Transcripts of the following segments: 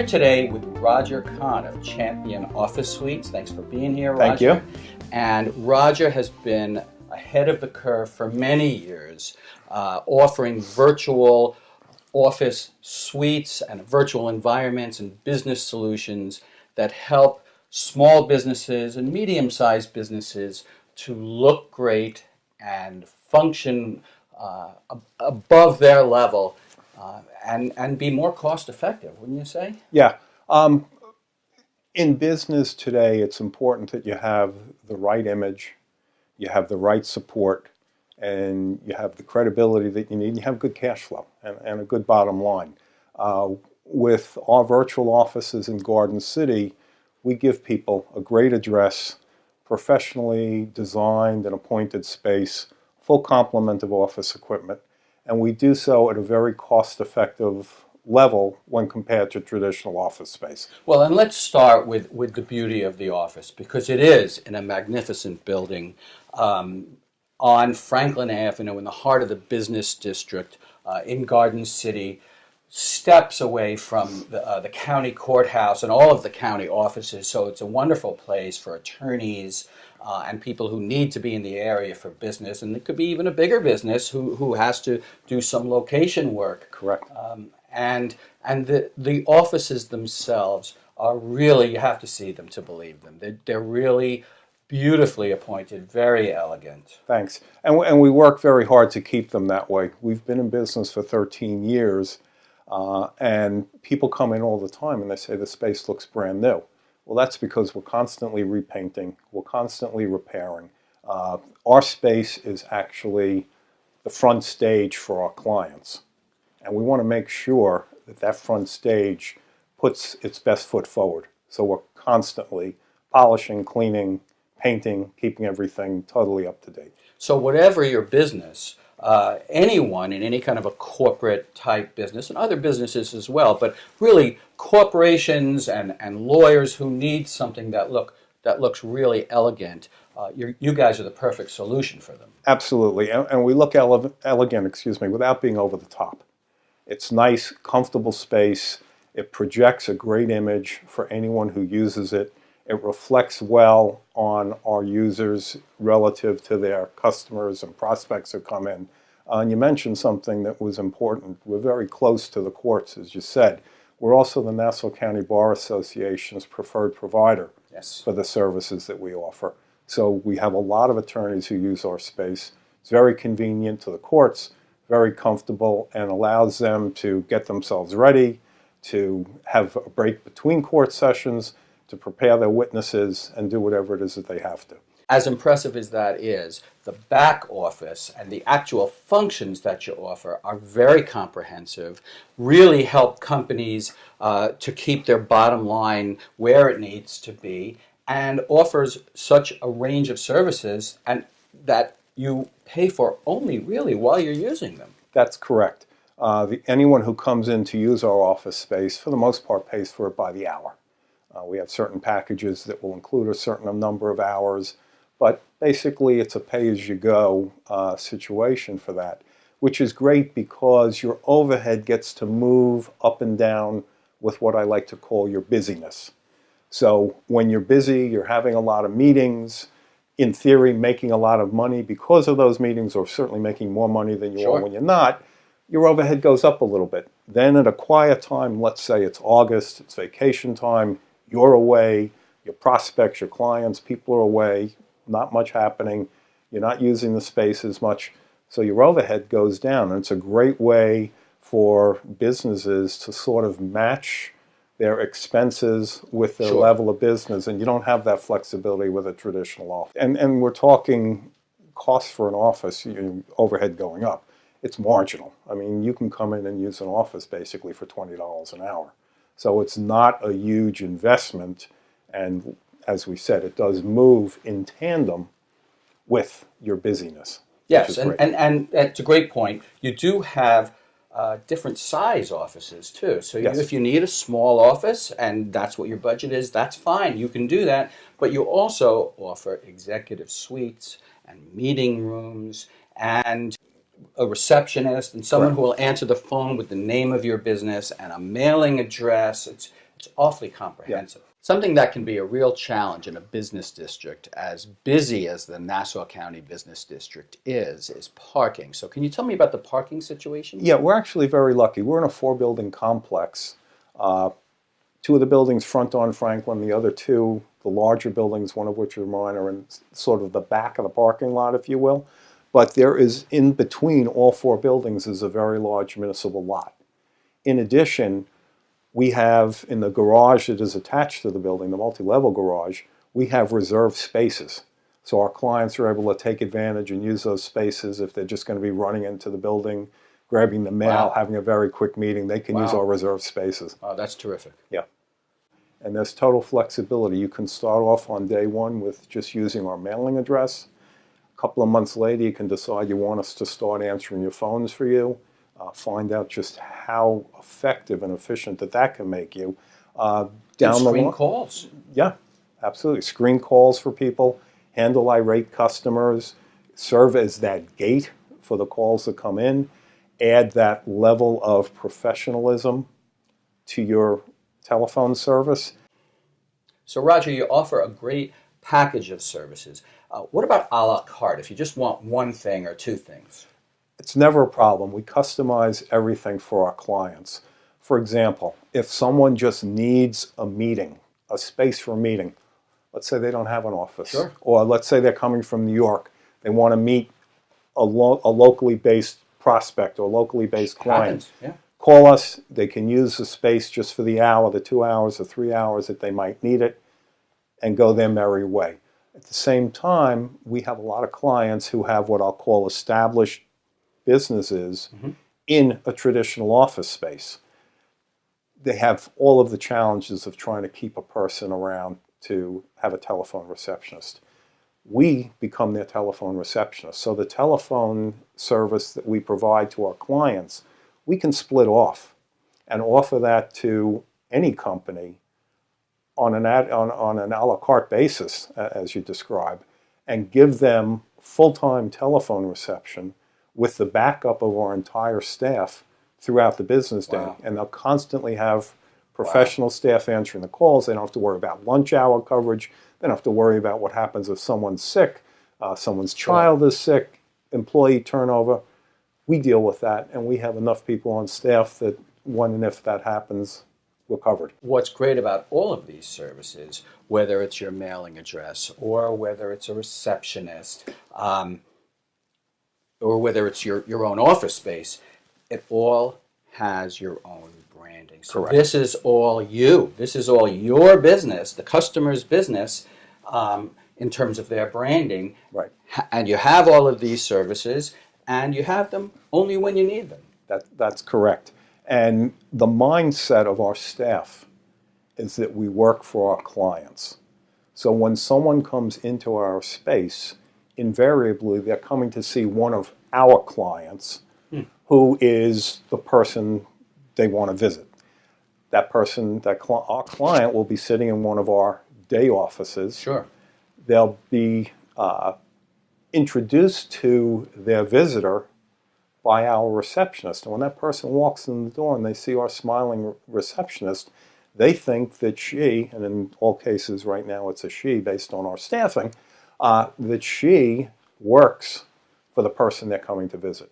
today with Roger Kahn of Champion Office Suites. Thanks for being here, Roger. Thank you. And Roger has been ahead of the curve for many years, offering virtual office suites and virtual environments and business solutions that help small businesses and medium-sized businesses to look great and function above their level and be more cost-effective, wouldn't you say? Yeah. In business today, it's important that you have the right image, you have the right support, and you have the credibility that you need, and you have good cash flow and a good bottom line. With our virtual offices in Garden City, we give people a great address, professionally designed and appointed space, full complement of office equipment, and we do so at a very cost-effective level when compared to traditional office space. Well, and let's start with the beauty of the office, because it is in a magnificent building on Franklin Avenue in the heart of the business district in Garden City, steps away from the county courthouse and all of the county offices. So it's a wonderful place for attorneys and people who need to be in the area for business. And it could be even a bigger business who has to do some location work. Correct. And the offices themselves are really, you have to see them to believe them. They're really beautifully appointed, very elegant. Thanks. And we work very hard to keep them that way. We've been in business for 13 years, and people come in all the time and they say the space looks brand new. Well, that's because we're constantly repainting, we're constantly repairing. Our space is actually the front stage for our clients. And we want to make sure that that front stage puts its best foot forward. So we're constantly polishing, cleaning, painting, keeping everything totally up to date. So whatever your business, anyone in any kind of a corporate type business, and other businesses as well, but really corporations and lawyers who need something that looks really elegant, you guys are the perfect solution for them. Absolutely, and we look elegant, without being over the top. It's nice, comfortable space. It projects a great image for anyone who uses it. It reflects well on our users relative to their customers and prospects who come in. And you mentioned something that was important. We're very close to the courts, as you said. We're also the Nassau County Bar Association's preferred provider for the services that we offer. So we have a lot of attorneys who use our space. It's very convenient to the courts, very comfortable, and allows them to get themselves ready, to have a break between court sessions, to prepare their witnesses and do whatever it is that they have to. As impressive as that is, the back office and the actual functions that you offer are very comprehensive, really help companies to keep their bottom line where it needs to be, and offers such a range of services and that you pay for only really while you're using them. That's correct. Anyone who comes in to use our office space, for the most part, pays for it by the hour. We have certain packages that will include a certain number of hours, but basically it's a pay-as-you-go situation for that, which is great because your overhead gets to move up and down with what I like to call your busyness. So when you're busy, you're having a lot of meetings, in theory making a lot of money because of those meetings, or certainly making more money than you are when you're not, your overhead goes up a little bit. Then at a quiet time, let's say it's August, it's vacation time, you're away, your prospects, your clients, people are away, not much happening, you're not using the space as much, so your overhead goes down. And it's a great way for businesses to sort of match their expenses with their level of business, and you don't have that flexibility with a traditional office. And we're talking costs for an office, overhead going up. It's marginal. I mean, you can come in and use an office basically for $20 an hour. So it's not a huge investment, and as we said, it does move in tandem with your busyness. Yes, and it's a great point. You do have different size offices too. So if you need a small office and that's what your budget is, that's fine. You can do that. But you also offer executive suites and meeting rooms and a receptionist and someone who will answer the phone with the name of your business and a mailing address. It's awfully comprehensive. Something that can be a real challenge in a business district as busy as the Nassau County Business District is parking. So can you tell me about the parking situation? Yeah, we're actually very lucky. We're in a four-building complex. Two of the buildings front on Franklin, the other two, the larger buildings, one of which are mine, are in sort of the back of the parking lot, if you will. But there is, in between all four buildings, is a very large municipal lot. In addition, we have in the garage that is attached to the building, the multi-level garage, we have reserved spaces. So our clients are able to take advantage and use those spaces if they're just going to be running into the building, grabbing the mail, Wow. having a very quick meeting. They can use Wow. our reserved spaces. Oh, that's terrific. Yeah. And there's total flexibility. You can start off on day one with just using our mailing address. A couple of months later, you can decide you want us to start answering your phones for you. Find out just how effective and efficient that can make you. And Down the screen line, calls. yeah, absolutely. Screen calls for people, handle irate customers, serve as that gate for the calls that come in, add that level of professionalism to your telephone service. So Roger, you offer a great package of services. What about a la carte, if you just want one thing or two things? It's never a problem. We customize everything for our clients. For example, if someone just needs a meeting, a space for a meeting, let's say they don't have an office, Sure. or let's say they're coming from New York, they want to meet a locally based prospect or locally based client. Happens, yeah. Call us. They can use the space just for the hour, the 2 hours, the 3 hours that they might need it, and go their merry way. At the same time, we have a lot of clients who have what I'll call established businesses in a traditional office space. They have all of the challenges of trying to keep a person around to have a telephone receptionist. We become their telephone receptionist. So the telephone service that we provide to our clients, we can split off and offer that to any company on an a la carte basis, as you describe, and give them full-time telephone reception with the backup of our entire staff throughout the business day. Wow. And they'll constantly have professional staff answering the calls. They don't have to worry about lunch hour coverage. They don't have to worry about what happens if someone's sick, someone's child is sick, employee turnover. We deal with that, and we have enough people on staff that when and if that happens, we're covered. What's great about all of these services, whether it's your mailing address or whether it's a receptionist, or whether it's your own office space, it all has your own branding. So Correct. this is all you. This is all your business, the customer's business, in terms of their branding. Right. And you have all of these services, and you have them only when you need them. That's correct. And the mindset of our staff is that we work for our clients. So when someone comes into our space, invariably they're coming to see one of our clients who is the person they want to visit. That person, our client will be sitting in one of our day offices. Sure. They'll be introduced to their visitor by our receptionist. And when that person walks in the door and they see our smiling receptionist, they think that she, and in all cases right now it's a she based on our staffing, that she works for the person they're coming to visit.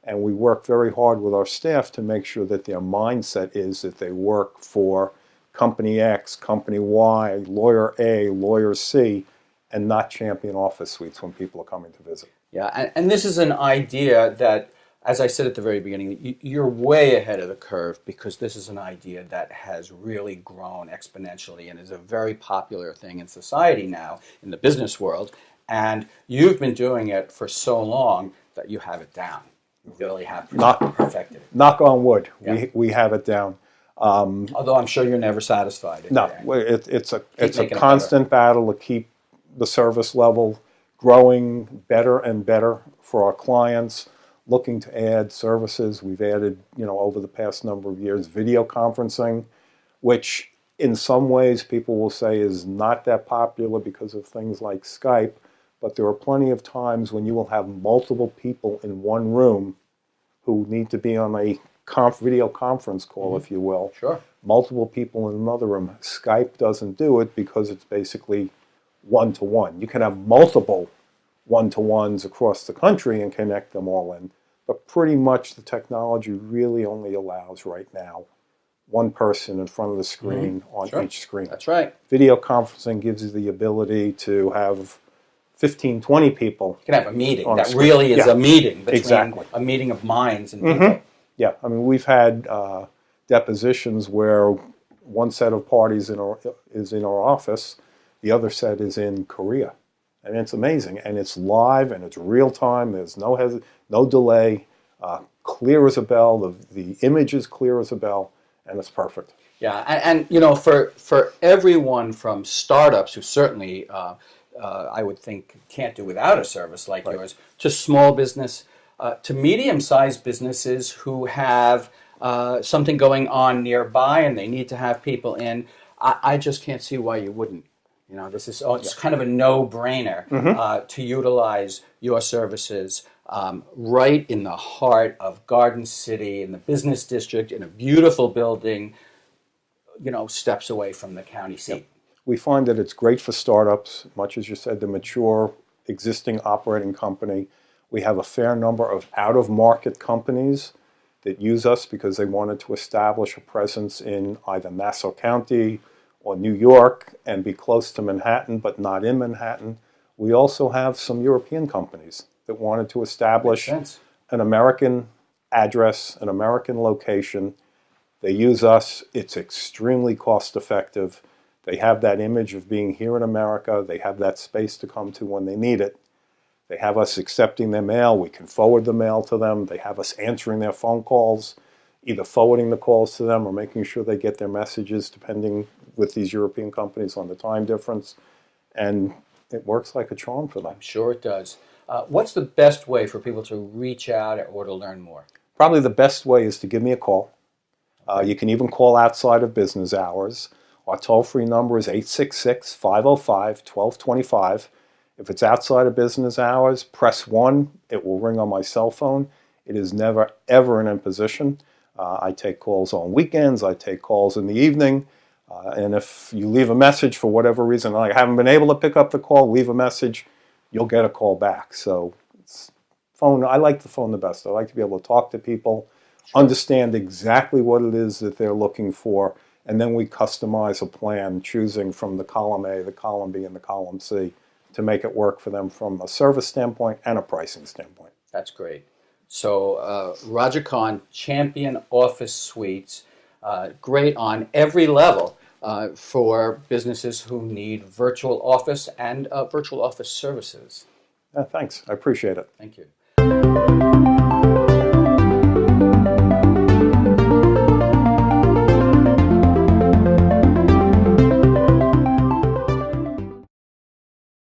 And we work very hard with our staff to make sure that their mindset is that they work for company X, company Y, lawyer A, lawyer C, and not Champion Office Suites when people are coming to visit. Yeah, and this is an idea that, as I said at the very beginning, you're way ahead of the curve, because this is an idea that has really grown exponentially and is a very popular thing in society now, in the business world. And you've been doing it for so long that you have it down. You really have perfected it. Knock on wood, Yeah. we have it down. Although I'm sure you're never satisfied. No, it's a making it constant battle to keep the service level growing better and better for our clients. Looking to add services. We've added, over the past number of years, video conferencing, which in some ways people will say is not that popular because of things like Skype, but there are plenty of times when you will have multiple people in one room who need to be on a video conference call, if you will. Sure. Multiple people in another room. Skype doesn't do it because it's basically one-to-one. You can have multiple one-to-ones across the country and connect them all in. But pretty much the technology really only allows right now one person in front of the screen on Sure. each screen. That's right. Video conferencing gives you the ability to have 15, 20 people. You can have a meeting On that screen. really is Yeah. a meeting between Exactly. a meeting of minds and people. Yeah, I mean, we've had depositions where one set of parties is in our office, the other set is in Korea. And it's amazing. And it's live and it's real time. There's no delay. Clear as a bell. The image is clear as a bell. And it's perfect. Yeah, and you know, for everyone from startups who certainly I would think can't do without a service like yours, to small business, to medium-sized businesses who have something going on nearby and they need to have people in, I just can't see why you wouldn't. You know, it's kind of a no-brainer to utilize your services right in the heart of Garden City, in the business district, in a beautiful building, you know, steps away from the county seat. We find that it's great for startups, much as you said, the mature existing operating company. We have a fair number of out-of-market companies that use us because they wanted to establish a presence in either Nassau County or New York and be close to Manhattan, but not in Manhattan. We also have some European companies that wanted to establish an American address, an American location. They use us. It's extremely cost effective. They have that image of being here in America. They have that space to come to when they need it. They have us accepting their mail. We can forward the mail to them. They have us answering their phone calls, either forwarding the calls to them or making sure they get their messages, depending with these European companies on the time difference. And it works like a charm for them. I'm sure it does. What's the best way for people to reach out or to learn more? Probably the best way is to give me a call. You can even call outside of business hours. Our toll-free number is 866-505-1225. If it's outside of business hours, press 1. It will ring on my cell phone. It is never, ever an imposition. I take calls on weekends. I take calls in the evening. And if you leave a message for whatever reason, I haven't been able to pick up the call, leave a message, you'll get a call back. So phone, I like the phone the best. I like to be able to talk to people, understand exactly what it is that they're looking for, and then we customize a plan, choosing from the column A, the column B, and the column C to make it work for them from a service standpoint and a pricing standpoint. That's great. So Roger Kahn, Champion Office Suites, great on every level for businesses who need virtual office and virtual office services. Thanks. I appreciate it. Thank you.